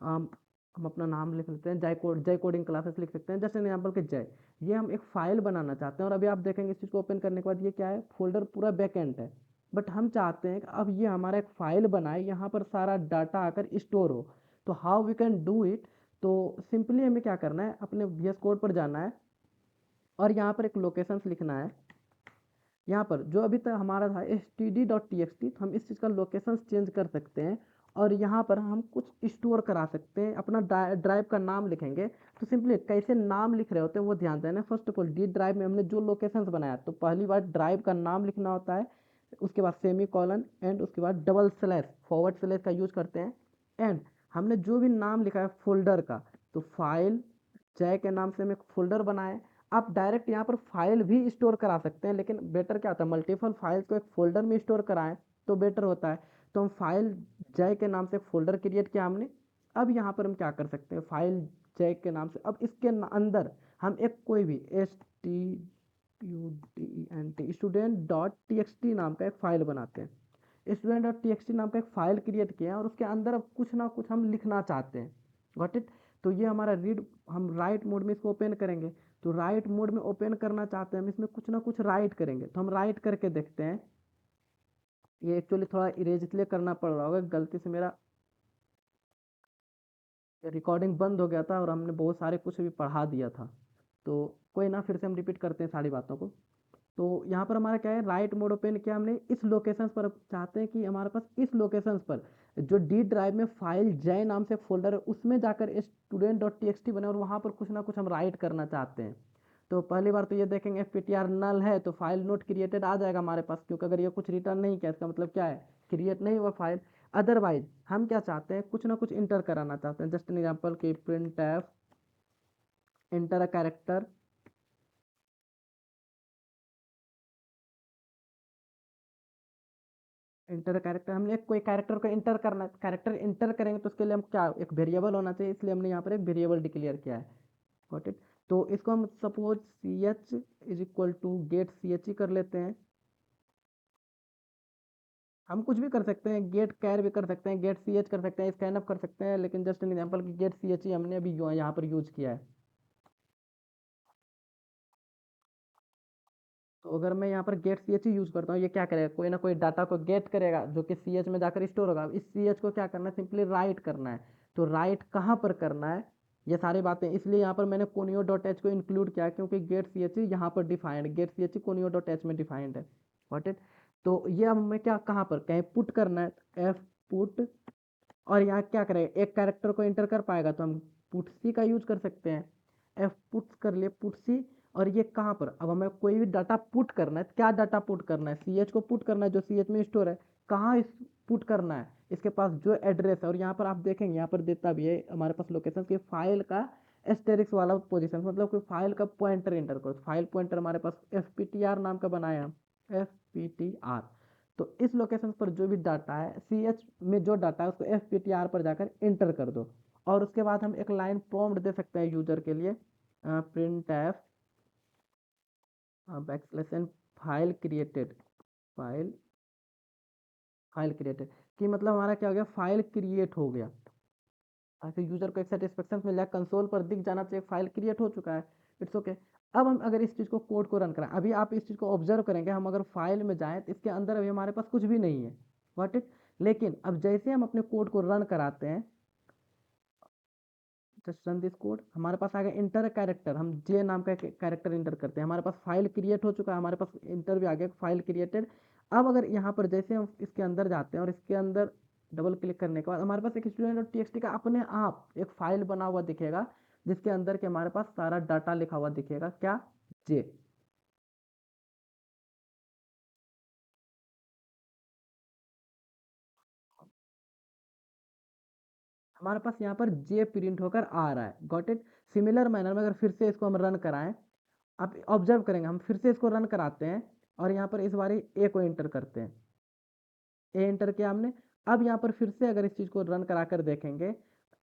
हम अपना नाम लिख लेते हैं, जय कोडिंग क्लासेस लिख सकते हैं, जस्ट एन एग्जांपल के जय। ये हम एक फाइल बनाना चाहते हैं, और अभी आप देखेंगे इस चीज़ को ओपन करने के बाद ये क्या है, फोल्डर पूरा बैकएंड है, बट हम चाहते हैं कि अब ये हमारा एक फाइल बनाए, यहाँ पर सारा डाटा आकर स्टोर हो। तो how we can do it, तो सिंपली हमें क्या करना है, अपने वी एस कोड पर जाना है, और यहाँ पर एक लोकेशंस लिखना है। यहाँ पर जो अभी तक हमारा था std.txt, तो हम इस चीज़ का लोकेशन चेंज कर सकते हैं, और यहाँ पर हम कुछ स्टोर करा सकते हैं, अपना ड्राइव का नाम लिखेंगे। तो सिंपली कैसे नाम लिख रहे होते हैं वो ध्यान देना। First of all D drive में हमने जो लोकेशंस बनाया, तो पहली बार ड्राइव का नाम लिखना होता है, उसके बाद सेमी कॉलन, एंड उसके बाद डबल स्लैश फॉरवर्ड स्लैश का यूज करते हैं, एंड हमने जो भी नाम लिखा है फोल्डर का, तो फाइल जय के नाम से हम एक फोल्डर बनाए। आप डायरेक्ट यहाँ पर फाइल भी स्टोर करा सकते हैं, लेकिन बेटर क्या होता है, मल्टीपल फाइल्स को एक फोल्डर में स्टोर कराएं तो बेटर होता है। तो हम फाइल जय के नाम से एक फोल्डर क्रिएट किया हमने। अब यहाँ पर हम क्या कर सकते हैं, फाइल जय के नाम से अब इसके अंदर हम एक कोई भी student dot T x T नाम का एक फाइल बनाते हैं, student dot T x T नाम का एक फाइल क्रिएट किया, और उसके अंदर अब कुछ ना कुछ हम लिखना चाहते हैं, गॉट इट। तो ये हमारा रीड, हम राइट मोड में इसको ओपन करेंगे तो राइट मोड में ओपन करना चाहते हैं हम, इसमें कुछ ना कुछ राइट करेंगे, तो हम राइट करके देखते हैं। ये एक्चुअली थोड़ा इरेज इसलिए करना पड़ रहा होगा, गलती से मेरा रिकॉर्डिंग बंद हो गया था और हमने बहुत सारे कुछ भी पढ़ा दिया था, तो कोई ना, फिर से हम रिपीट करते हैं सारी बातों को। तो यहाँ पर हमारा क्या है, राइट मोड ओपन किया हमने इस लोकेशन पर, चाहते हैं कि हमारे पास इस लोकेशन पर जो डी ड्राइव में फाइल जय नाम से फोल्डर है उसमें जाकर student dot T x T बने और वहाँ पर कुछ ना कुछ हम राइट करना चाहते हैं। तो पहली बार तो ये देखेंगे एफ पी टी आर नल है तो फाइल नोट क्रिएटेड आ जाएगा हमारे पास, क्योंकि अगर ये कुछ रिटर्न नहीं किया इसका मतलब क्या है, क्रिएट नहीं हुआ फाइल। अदरवाइज हम क्या चाहते हैं, कुछ ना कुछ इंटर कराना चाहते हैं, जस्ट एन एग्जाम्पल की print F inter a character, inter character, हमने कोई कैरेक्टर को इंटर करना है, कैरेक्टर इंटर करेंगे तो उसके लिए हम क्या, एक वेरिएबल होना चाहिए, इसलिए हमने यहाँ पर एक वेरिएबल डिक्लेयर किया है। Got it. तो इसको हम suppose C H is equal to get C H ही कर लेते हैं। हम कुछ भी कर सकते हैं, गेट कैर भी कर सकते हैं, गेट सी एच कर सकते हैं, स्कैन अप कर सकते हैं, लेकिन जस्ट एन एग्जाम्पल की गेट सी एच ही हमने अभी यहाँ पर यूज किया है। तो अगर मैं यहाँ पर गेट सी एच ही यूज करता हूँ, ये क्या करेगा, कोई ना कोई डाटा को गेट करेगा जो कि सी एच में जाकर स्टोर होगा। इस सी एच को क्या करना है, सिंपली राइट करना है। तो राइट कहाँ पर करना है, ये सारी बातें, इसलिए यहाँ पर मैंने कोनियो डॉट एच को इंक्लूड किया क्योंकि गेट सी एच यहाँ पर defined, get C H conio dot H में डिफाइंड है। What it. तो ये अब हमें क्या, कहाँ पर कहीं पुट करना है, एफ पुट, और यहाँ क्या करेगा, एक कैरेक्टर को एंटर कर पाएगा तो हम पुट सी का यूज कर सकते हैं, एफ पुट कर लिए पुट सी। और ये कहाँ पर, अब हमें कोई भी डाटा पुट करना है, क्या डाटा पुट करना है, सी एच को पुट करना है जो सी एच में स्टोर है, कहाँ इस पुट करना है, इसके पास जो एड्रेस है। और यहाँ पर आप देखेंगे, यहाँ पर देता भी है हमारे पास लोकेशन की फाइल का एस्टेरिक्स वाला पोजीशन, मतलब कोई फाइल का पॉइंटर एंटर करो, फाइल पॉइंटर हमारे पास एफ पी टी आर नाम का बनाया हम, एफ पी टी आर। तो इस लोकेशन पर जो भी डाटा है, सी एच में जो डाटा है उसको एफ पी टी आर पर जाकर इंटर कर दो। और उसके बाद हम एक लाइन प्रॉम्प्ट दे सकते हैं यूजर के लिए, print F backslash N file created, file file created, कि मतलब हमारा क्या हो गया, फाइल क्रिएट हो गया, ताकि यूजर को एक सेटिस्फेक्शन मिल जाए, कंसोल पर दिख जाना चाहिए फाइल क्रिएट हो चुका है। It's okay. अब हम अगर इस चीज़ को कोड को रन कराएं, अभी आप इस चीज़ को ऑब्जर्व करेंगे, हम अगर फाइल में जाएं तो इसके अंदर अभी हमारे पास कुछ भी नहीं है, व्हाट इट। लेकिन अब जैसे हम अपने कोड को रन कराते हैं, जस्ट रन दिस कोड, हमारे पास आ गया इंटर कैरेक्टर, हम जे नाम का कैरेक्टर इंटर करते हैं, हमारे पास फाइल क्रिएट हो चुका है, हमारे पास इंटर भी आ गया, फाइल क्रिएटेड। अब अगर यहाँ पर जैसे हम इसके अंदर जाते हैं और इसके अंदर डबल क्लिक करने के बाद हमारे पास एक student dot T x T का अपने आप एक फाइल बना हुआ दिखेगा, जिसके अंदर के हमारे पास सारा डाटा लिखा हुआ दिखेगा, क्या, जे। हमारे पास यहाँ पर जे प्रिंट होकर आ रहा है, गॉट इट। सिमिलर मैनर में अगर फिर से इसको हम रन कराएं, आप ऑब्जर्व करेंगे, हम फिर से इसको रन कराते हैं और यहाँ पर इस बारी ए को एंटर करते हैं, ए एंटर किया हमने। अब यहाँ पर फिर से अगर इस चीज़ को रन करा कर देखेंगे,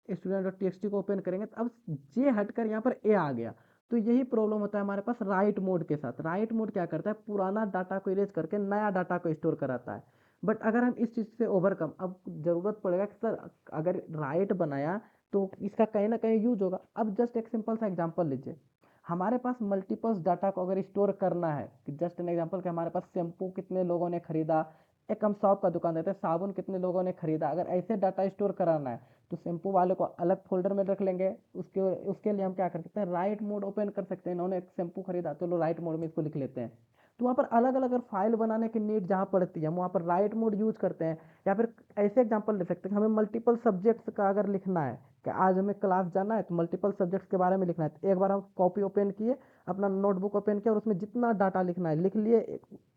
student dot T x T को ओपन करेंगे तो अब जे हटकर यहाँ पर ए आ गया। तो यही प्रॉब्लम होता है हमारे पास राइट मोड के साथ। राइट मोड क्या करता है, पुराना डाटा को इरेज करके नया डाटा को स्टोर कराता है। बट अगर हम इस चीज़ से ओवरकम, अब ज़रूरत पड़ेगा कि सर अगर राइट बनाया तो इसका कहीं ना कहीं यूज होगा। अब जस्ट एक सिंपल सा एग्जांपल लीजिए, हमारे पास मल्टीपल्स डाटा को अगर स्टोर करना है, कि जस्ट एन एग्जांपल कि हमारे पास शैम्पू कितने लोगों ने खरीदा, एक हम शॉप का दुकान देते हैं, साबुन कितने लोगों ने खरीदा, अगर ऐसे डाटा स्टोर कराना है तो शैम्पू वाले को अलग फोल्डर में रख लेंगे। उसके उसके लिए हम क्या कर सकते हैं, राइट मोड ओपन कर सकते हैं, इन्होंने एक शैम्पू खरीदा तो लो राइट मोड में इसको लिख लेते हैं। तो वहाँ पर अलग अलग अगर फाइल बनाने की नीड जहाँ पड़ती है हम वहाँ पर राइट मोड यूज करते हैं। या फिर ऐसे एग्जांपल ले सकते हैं कि हमें मल्टीपल सब्जेक्ट्स का अगर लिखना है, कि आज हमें क्लास जाना है तो मल्टीपल सब्जेक्ट्स के बारे में लिखना है, तो एक बार हम कॉपी ओपन किए, अपना नोटबुक ओपन किया और उसमें जितना डाटा लिखना है लिख लिए,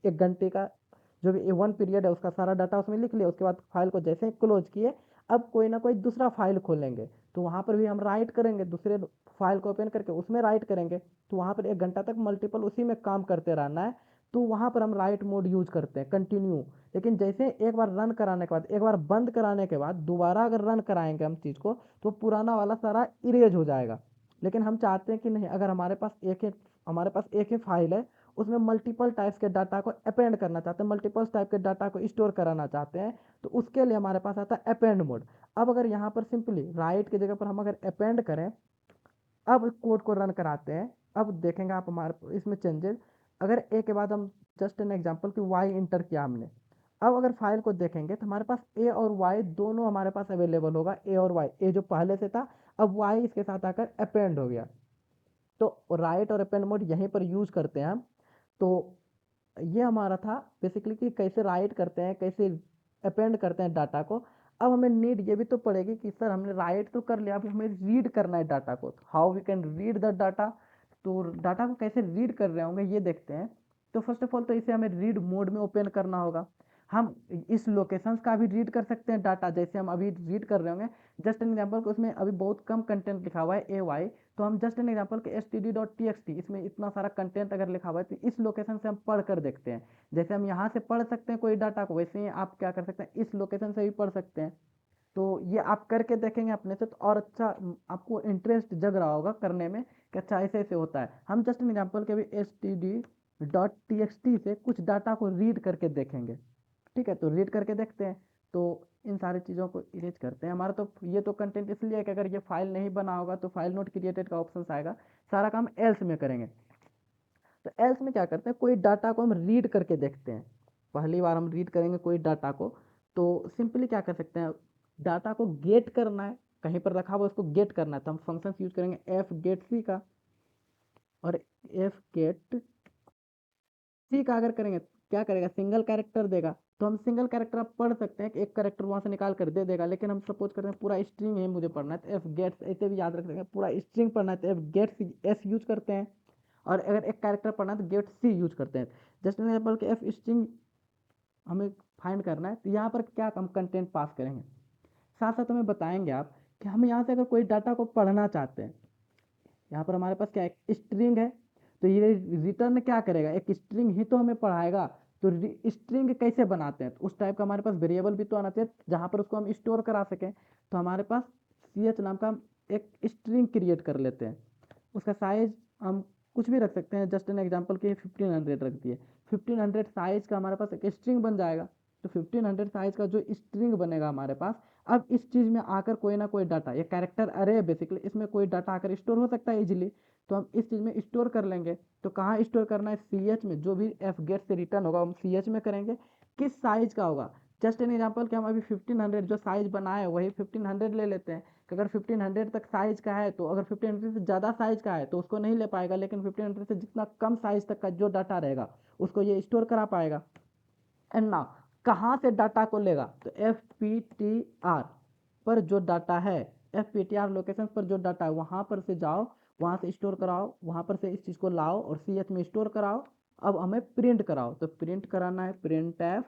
एक घंटे का जो भी वन पीरियड है उसका सारा डाटा उसमें लिख लिया। उसके बाद फाइल को जैसे ही क्लोज किए, अब कोई ना कोई दूसरा फाइल खोलेंगे तो वहाँ पर भी हम राइट करेंगे, दूसरे फाइल को ओपन करके उसमें राइट करेंगे, तो वहाँ पर एक घंटा तक मल्टीपल उसी में काम करते रहना है। तो वहाँ पर हम राइट मोड यूज करते हैं कंटिन्यू। लेकिन जैसे एक बार रन कराने के बाद, एक बार बंद कराने के बाद दोबारा अगर रन कराएंगे हम चीज़ को, तो पुराना वाला सारा इरेज हो जाएगा। लेकिन हम चाहते हैं कि नहीं, अगर हमारे पास एक ही फाइल है, उसमें मल्टीपल टाइप्स के डाटा को अपेंड करना चाहते हैं, मल्टीपल टाइप के डाटा को स्टोर कराना चाहते हैं, तो उसके लिए हमारे पास आता है अपेंड मोड। अब अगर यहाँ पर सिंपली राइट की जगह पर हम अगर अपेंड करें, अब कोड को रन कराते हैं, अब देखेंगे आप हमारे इसमें चेंजेस, अगर ए के बाद हम जस्ट एन एग्जांपल कि वाई इंटर किया हमने, अब अगर फाइल को देखेंगे तो हमारे पास ए और वाई दोनों हमारे पास अवेलेबल होगा। ए और वाई, ए जो पहले से था, अब वाई इसके साथ आकर अपेंड हो गया। तो राइट और अपेंड मोड यहीं पर यूज करते हैं हम। तो ये हमारा था बेसिकली कि कैसे राइट करते हैं, कैसे अपेंड करते हैं डाटा को। अब हमें नीड ये भी तो पड़ेगी कि सर हमने राइट तो कर लिया, अब हमें रीड करना है डाटा को। How we can read the data, तो डाटा को कैसे रीड कर रहे होंगे ये देखते हैं। तो फर्स्ट ऑफ ऑल तो इसे हमें रीड मोड में ओपन करना होगा। हम इस लोकेशंस का भी रीड कर सकते हैं डाटा, जैसे हम अभी रीड कर रहे होंगे। जस्ट एन एग्जांपल, उसमें अभी बहुत कम कंटेंट लिखा हुआ है ए वाई, तो हम जस्ट एन एग्जांपल के std.txt, इसमें इतना सारा कंटेंट अगर लिखा हुआ है तो इस लोकेशन से हम पढ़ कर देखते हैं। जैसे हम यहाँ से पढ़ सकते हैं कोई डाटा को, वैसे ही आप क्या कर सकते हैं, इस लोकेशन से भी पढ़ सकते हैं। तो ये आप करके देखेंगे अपने से तो और अच्छा आपको इंटरेस्ट जग रहा होगा करने में कि अच्छा ऐसे ऐसे होता है। हम जस्ट एन एग्जांपल के भी std.txt से कुछ डाटा को रीड करके देखेंगे। ठीक है, तो रीड करके देखते हैं। तो इन सारी चीज़ों को इरेज करते हैं। हमारा तो ये तो कंटेंट इसलिए है कि अगर ये फाइल नहीं बना होगा तो फाइल नोट क्रिएटेड का ऑप्शन आएगा, सारा काम एल्स में करेंगे। तो एल्स में क्या करते हैं, कोई डाटा को हम रीड करके देखते हैं। पहली बार हम रीड करेंगे कोई डाटा को, तो सिंपली क्या कर सकते हैं, डाटा को गेट करना है, कहीं पर रखा हुआ उसको गेट करना है, तो हम फंक्शन यूज करेंगे एफ गेट सी का। और एफ गेट सी का अगर करेंगे क्या करेगा, सिंगल कैरेक्टर देगा। तो हम सिंगल कैरेक्टर आप पढ़ सकते हैं कि एक कैरेक्टर वहां से निकाल कर दे देगा, लेकिन हम सपोज करते हैं पूरा स्ट्रिंग है मुझे पढ़ना है, तो एफ गेट्स, ऐसे भी याद रख सकते हैं, पूरा स्ट्रिंग पढ़ना है तो एफ गेट्स एस यूज करते हैं। और अगर एक कैरेक्टर पढ़ना है तो गेट सी यूज करते हैं। जस्ट एग्जांपल के एफ स्ट्रिंग हमें फाइंड करना है, तो यहाँ पर क्या हम कंटेंट पास करेंगे, साथ साथ हमें बताएंगे आप कि हम यहाँ से अगर कोई डाटा को पढ़ना चाहते हैं, यहाँ पर हमारे पास क्या है, स्ट्रिंग है, तो ये रिटर्न क्या करेगा, एक स्ट्रिंग ही तो हमें पढ़ाएगा। तो स्ट्रिंग कैसे बनाते हैं, तो उस टाइप का हमारे पास वेरिएबल भी तो आना चाहिए जहाँ पर उसको हम स्टोर करा सकें। तो हमारे पास सी एच नाम का एक स्ट्रिंग क्रिएट कर लेते हैं। उसका साइज हम कुछ भी रख सकते हैं, जस्ट एन एग्जाम्पल के 1500 रख दिए। 1500 साइज का हमारे पास एक स्ट्रिंग बन जाएगा। तो 1500 साइज का जो स्ट्रिंग बनेगा हमारे पास, अब इस चीज़ में आकर कोई ना कोई डाटा, ये कैरेक्टर अरे बेसिकली इसमें कोई डाटा आकर स्टोर हो सकता है इजीली, तो हम इस चीज़ में स्टोर कर लेंगे। तो कहाँ स्टोर करना है, सी एच में। जो भी एफ गेट से रिटर्न होगा हम सी एच में करेंगे। किस साइज का होगा, जस्ट एन एग्जाम्पल कि हम अभी 1500 जो साइज बनाए वही 1500 ले लेते हैं। कि अगर 1500 तक साइज का है तो अगर 1500 से ज़्यादा साइज का है तो उसको नहीं ले पाएगा, लेकिन 1500 से जितना कम साइज तक का जो डाटा रहेगा उसको ये स्टोर करा पाएगा। एंड नाउ कहाँ से डाटा को लेगा, तो एफ पी टी आर पर जो डाटा है, F P T R location पर जो डाटा है वहाँ पर से जाओ, वहाँ से स्टोर कराओ, वहाँ पर से इस चीज़ को लाओ और सी एच में स्टोर कराओ। अब हमें प्रिंट कराओ, तो प्रिंट कराना है print F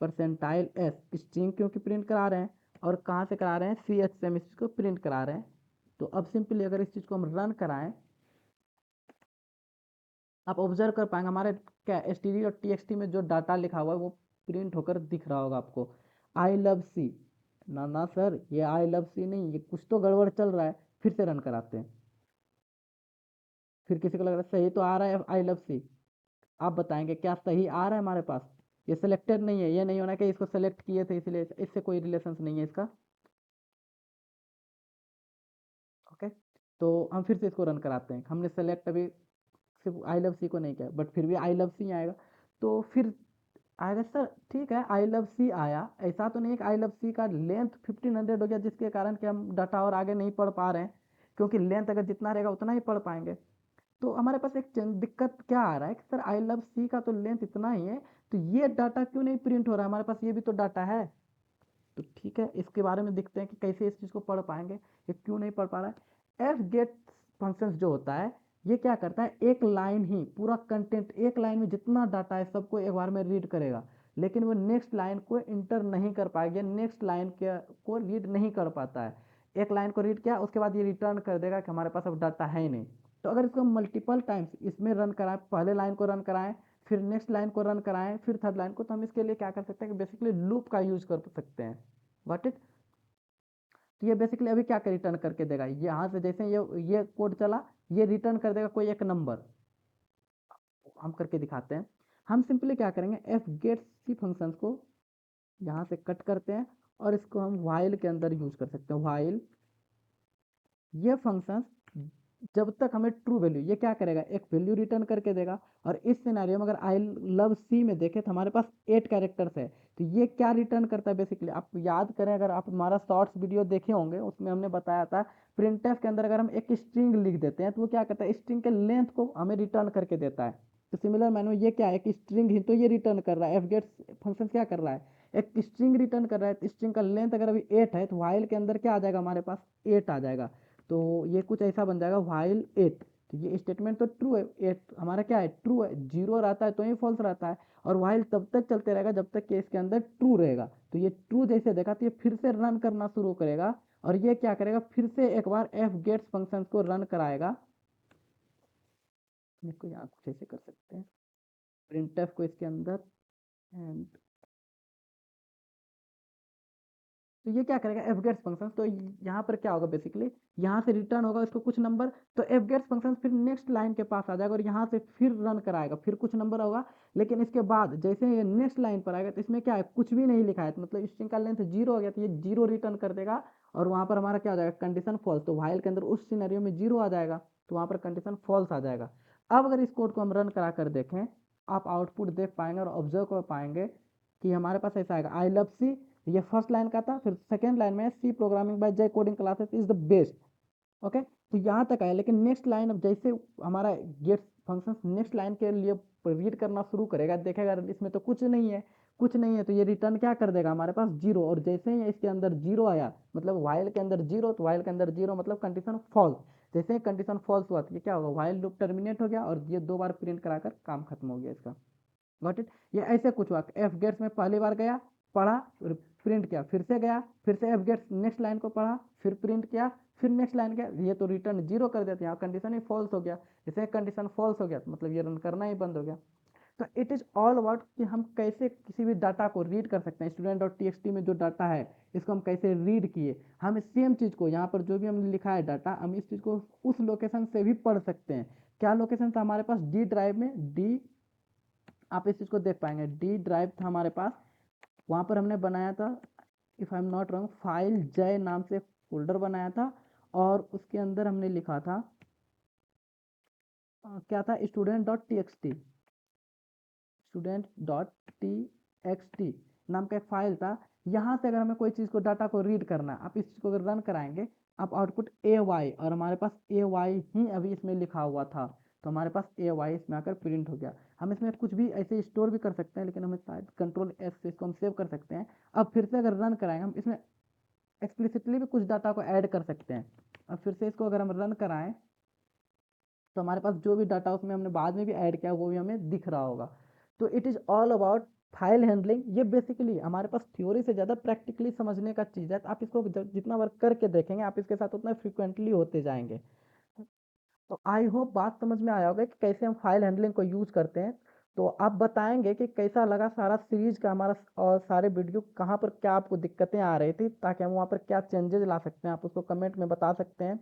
percentile S, string क्योंकि प्रिंट करा रहे हैं, और कहाँ से करा रहे हैं, सी एच से हम इस चीज़ को प्रिंट करा रहे हैं। तो अब सिंपली अगर इस चीज़ को हम रन कराएं, आप ऑब्जर्व कर पाएंगे हमारे क्या एस टी डी और टी एक्स टी में जो डाटा लिखा हुआ है वो प्रिंट होकर दिख रहा होगा आपको। आई लव सी, ना ना सर ये आई लव सी नहीं, ये कुछ तो गड़बड़ चल रहा है। फिर से रन कराते हैं, फिर किसी को लग रहा है सही तो आ रहा है आई लव सी। आप बताएंगे क्या सही आ रहा है हमारे पास, ये सिलेक्टेड नहीं है, ये नहीं होना कि इसको सेलेक्ट किए थे इसलिए, इससे कोई रिलेशन नहीं है इसका। ओके, तो हम फिर से इसको रन कराते हैं, हमने सेलेक्ट अभी सिर्फ आई लव सी को नहीं किया, बट फिर भी आई लव सी आएगा। तो फिर आएगा सर, ठीक है आई लव सी आया, ऐसा तो नहीं है कि आई लव सी का लेंथ 1500 हो गया जिसके कारण कि हम डाटा और आगे नहीं पढ़ पा रहे हैं, क्योंकि लेंथ अगर जितना रहेगा उतना ही पढ़ पाएंगे। तो हमारे पास एक दिक्कत क्या आ रहा है कि सर आई लव सी का तो लेंथ इतना ही है, तो ये डाटा क्यों नहीं प्रिंट हो रहा है, हमारे पास ये भी तो डाटा है। तो ठीक है, इसके बारे में देखते हैं कि कैसे इस चीज़ को पढ़ पाएंगे, ये क्यों नहीं पढ़ पा रहा है। एफ गेट फंक्शंस जो होता है ये क्या करता है, एक लाइन ही पूरा कंटेंट, एक लाइन में जितना डाटा है सबको एक बार में रीड करेगा, लेकिन वो नेक्स्ट लाइन को इंटर नहीं कर पाएगा, नेक्स्ट लाइन के को रीड नहीं कर पाता है। एक लाइन को रीड किया उसके बाद ये रिटर्न कर देगा कि हमारे पास अब डाटा है ही नहीं। तो अगर इसको मल्टीपल टाइम्स इसमें रन कराएं, पहले लाइन को रन कराएं, फिर नेक्स्ट लाइन को रन कराएं, फिर थर्ड लाइन को, तो हम इसके लिए क्या कर सकते हैं कि बेसिकली लूप का यूज कर सकते हैं। Got it. तो ये बेसिकली अभी क्या रिटर्न करके देगा, यहाँ से जैसे ये कोड चला, ये रिटर्न कर देगा कोई एक नंबर। हम करके दिखाते हैं। हम सिंपली क्या करेंगे, एफ गेट सी फंक्शंस को यहाँ से कट करते हैं और इसको हम वाइल के अंदर यूज कर सकते हैं। वाइल ये फंक्शंस जब तक हमें ट्रू वैल्यू, ये क्या करेगा, एक वैल्यू रिटर्न करके देगा। और इस सिनेरियो में अगर आई लव सी में देखें तो हमारे पास 8 कैरेक्टर्स है। तो ये क्या रिटर्न करता है बेसिकली, आप याद करें, अगर आप हमारा शॉर्ट्स वीडियो देखे होंगे उसमें हमने बताया था, प्रिंटफ के अंदर अगर हम एक स्ट्रिंग लिख देते हैं तो वो क्या करता है, स्ट्रिंग के लेंथ को हमें रिटर्न करके देता है। तो सिमिलर मैंने ये क्या है, एक स्ट्रिंग ही तो ये रिटर्न कर रहा है, एफ गेट्स फंक्शन क्या कर रहा है, एक स्ट्रिंग रिटर्न कर रहा है। तो स्ट्रिंग का लेंथ अगर अभी 8 है तो वाइल के अंदर क्या आ जाएगा, हमारे पास 8 आ जाएगा। तो ये कुछ ऐसा बन जाएगा वाइल 8। तो ये स्टेटमेंट तो ट्रू है, 8 हमारा क्या है, ट्रू है, 0 रहता है तो ही फॉल्स रहता है। और वाइल तब तक चलते रहेगा जब तक कि इसके अंदर ट्रू रहेगा। तो ये ट्रू जैसे देखा तो ये फिर से रन करना शुरू करेगा, और ये क्या करेगा, फिर से एक बार एफ गेट्स फंक्शन को रन कराएगा। इसको यहाँ कुछ ऐसे कर सकते हैं, प्रिंटफ को इसके अंदर, एंड तो ये क्या करेगा, एफ गेट्स फंक्शन। तो यहाँ पर क्या होगा बेसिकली, यहाँ से रिटर्न होगा इसको कुछ नंबर, तो एफ गेट्स फंक्शन फिर नेक्स्ट लाइन के पास आ जाएगा और यहाँ से फिर रन कराएगा, फिर कुछ नंबर होगा। लेकिन इसके बाद जैसे ये नेक्स्ट लाइन पर आएगा तो इसमें क्या है, कुछ भी नहीं लिखा है, तो मतलब स्ट्रिंग का लेंथ 0 हो गया तो ये 0 रिटर्न कर देगा। और वहाँ पर हमारा क्या हो जाएगा, कंडीशन फॉल्स। तो वाइल के अंदर उस सिनेरियो में 0 आ जाएगा, तो वहाँ पर कंडीशन फॉल्स आ जाएगा। अब अगर इस कोड को हम रन करा कर देखें, आप आउटपुट देख पाएंगे और ऑब्जर्व कर पाएंगे कि हमारे पास ऐसा आएगा, आई लव सी, ये फर्स्ट लाइन का था। फिर सेकेंड लाइन में, सी programming by J coding classes is the best. Okay, तो यहाँ तक आया। लेकिन नेक्स्ट लाइन, अब जैसे हमारा गेट फंक्शन नेक्स्ट लाइन के लिए रीड करना शुरू करेगा, देखेगा इसमें तो कुछ नहीं है, कुछ नहीं है, तो ये रिटर्न क्या कर देगा, हमारे पास 0। और जैसे ही इसके अंदर 0 आया, मतलब वाइल के अंदर 0, तो वाइल के अंदर 0 मतलब कंडीशन फॉल्स। जैसे ही कंडीशन फॉल्स हुआ तो ये क्या होगा, वाइल लूप टर्मिनेट हो गया और ये 2 बार प्रिंट कराकर काम खत्म हो गया इसका। Got it. ये ऐसे कुछ हुआ, एफ गेट्स में पहली बार गया, पढ़ा, प्रिंट किया, फिर से गया, फिर से एफ गेट्स नेक्स्ट लाइन को पढ़ा, फिर प्रिंट किया, फिर नेक्स्ट लाइन गया, ये तो रिटर्न 0 कर देते हैं, यहाँ कंडीशन ही फॉल्स हो गया। जैसे कंडीशन फॉल्स हो गया तो मतलब ये रन करना ही बंद हो गया। तो इट इज़ ऑल अबाउट कि हम कैसे किसी भी डाटा को रीड कर सकते हैं। Student dot T x T में जो डाटा है इसको हम कैसे रीड किए, हम सेम चीज़ को यहाँ पर जो भी हमने लिखा है डाटा, हम इस चीज़ को उस लोकेशन से भी पढ़ सकते हैं। क्या लोकेशन था हमारे पास, डी ड्राइव में, डी, आप इस चीज़ को देख पाएंगे, डी ड्राइव था हमारे पास, वहाँ पर हमने बनाया था, if I am not wrong, file जय नाम से फोल्डर बनाया था। और उसके अंदर हमने लिखा था क्या था, student dot T x T, student dot T x T नाम का एक फाइल था। यहाँ से अगर हमें कोई चीज़ को, डाटा को रीड करना है, आप इस चीज़ को अगर रन कराएंगे, आप आउटपुट ए वाई, और हमारे पास ए वाई ही अभी इसमें लिखा हुआ था, तो हमारे पास ए वाई इसमें आकर प्रिंट हो गया। हम इसमें कुछ भी ऐसे स्टोर भी कर सकते हैं, लेकिन हमें शायद कंट्रोल एस से इसको हम सेव कर सकते हैं। अब फिर से अगर रन कराएंगे, हम इसमें एक्सप्लिसिटली भी कुछ डाटा को ऐड कर सकते हैं। अब फिर से इसको अगर हम रन कराएं तो हमारे पास जो भी डाटा उसमें हमने बाद में भी ऐड किया वो भी हमें दिख रहा होगा। तो it is all about file handling. ये बेसिकली हमारे पास थ्योरी से ज़्यादा प्रैक्टिकली समझने का चीज़ है। तो आप इसको जितना बार करके देखेंगे, आप इसके साथ उतना फ्रिक्वेंटली होते जाएंगे। तो आई होप बात समझ में आया होगा कि कैसे हम फाइल हैंडलिंग को यूज़ करते हैं। तो आप बताएंगे कि कैसा लगा सारा सीरीज का हमारा, और सारे वीडियो कहाँ पर क्या आपको दिक्कतें आ रही थी, ताकि हम वहाँ पर क्या चेंजेस ला सकते हैं, आप उसको कमेंट में बता सकते हैं।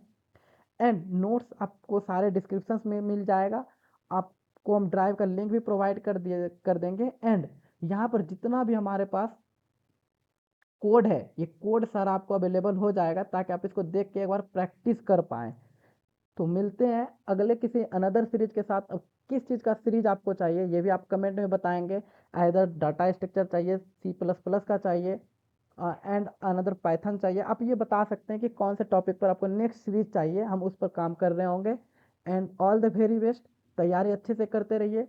एंड नोट्स आपको सारे डिस्क्रिप्शंस में मिल जाएगा। आपको हम ड्राइव का लिंक भी प्रोवाइड कर देंगे। एंड यहाँ पर जितना भी हमारे पास कोड है, ये कोड सारा आपको अवेलेबल हो जाएगा, ताकि आप इसको देख के एक बार प्रैक्टिस कर पाएँ। तो मिलते हैं अगले किसी अनदर सीरीज के साथ। अब किस चीज़ का सीरीज आपको चाहिए ये भी आप कमेंट में बताएंगे। आइदर डाटा स्ट्रक्चर चाहिए, सी प्लस प्लस का चाहिए, एंड अनदर पाइथन चाहिए, आप ये बता सकते हैं कि कौन से टॉपिक पर आपको नेक्स्ट सीरीज चाहिए, हम उस पर काम कर रहे होंगे। And all the very best, तैयारी अच्छे से करते रहिए।